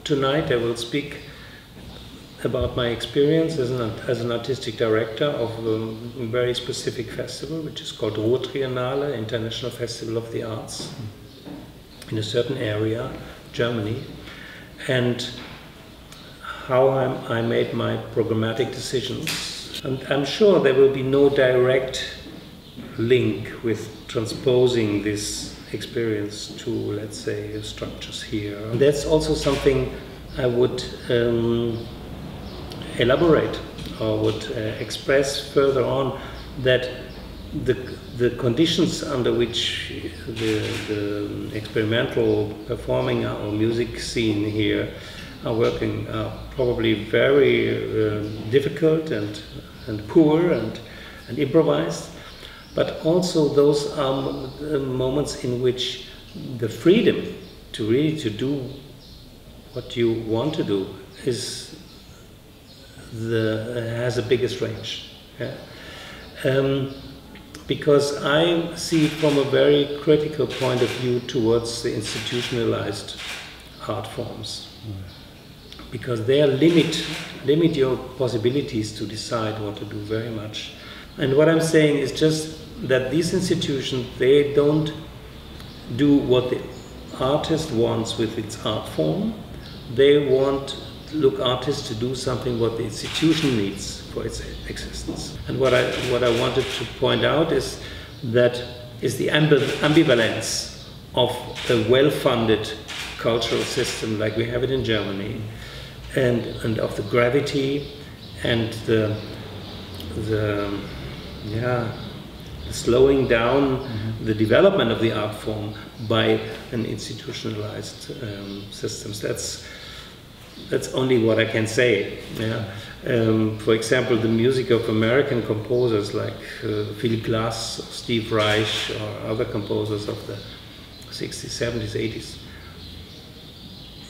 tonight I will speak about my experience as an artistic director of a very specific festival, which is called Triennale, International Festival of the Arts, in a certain area, Germany, and how I made my programmatic decisions. And I'm sure there will be no direct link with transposing this experience to, let's say, structures here. And that's also something I would elaborate or would express further on, that the conditions under which the experimental performing or music scene here are working are probably very difficult and poor and improvised, but also those are moments in which the freedom to really to do what you want to do has the biggest range. Yeah? Because I see from a very critical point of view towards the institutionalized art forms, because they limit your possibilities to decide what to do very much. And what I'm saying is just that these institutions, they don't do what the artist wants with its art form. They want artists to do something what the institution needs for its existence. And what I wanted to point out is the ambivalence of a well-funded cultural system like we have it in Germany, and of the gravity and the slowing down the development of the art form by an institutionalized systems. That's only what I can say. Yeah. For example, the music of American composers like Philip Glass, or Steve Reich, or other composers of the 60s, 70s, 80s.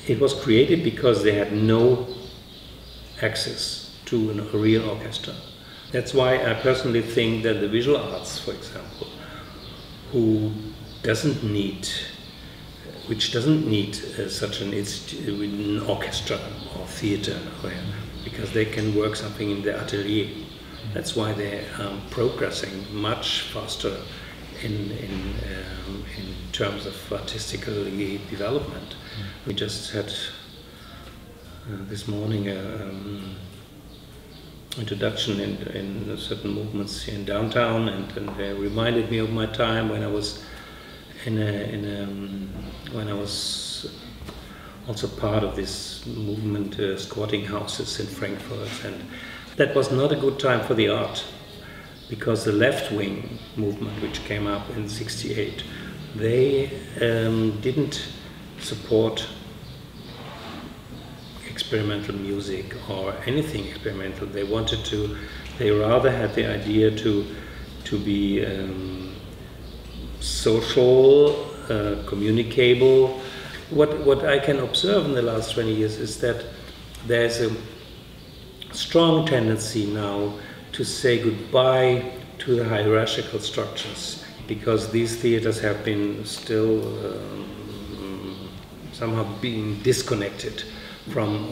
It was created because they had no access to a real orchestra. That's why I personally think that the visual arts, for example, which doesn't need such an orchestra or theater, because they can work something in the atelier. That's why they are progressing much faster in terms of artistically development. We just had this morning introduction in certain movements here in downtown, and they reminded me of my time when I was when I was also part of this movement, squatting houses in Frankfurt, and that was not a good time for the art, because the left-wing movement, which came up in '68, they didn't support experimental music or anything experimental. They rather had the idea to be social, communicable. What I can observe in the last 20 years is that there's a strong tendency now to say goodbye to the hierarchical structures, because these theaters have been still somehow being disconnected from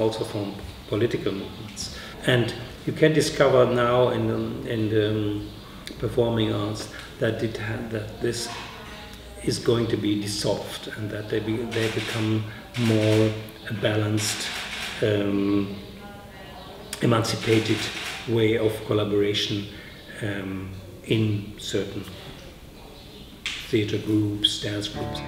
political movements. And you can discover now in the performing arts that this is going to be dissolved, and that they become more a balanced, emancipated way of collaboration in certain theater groups, dance groups.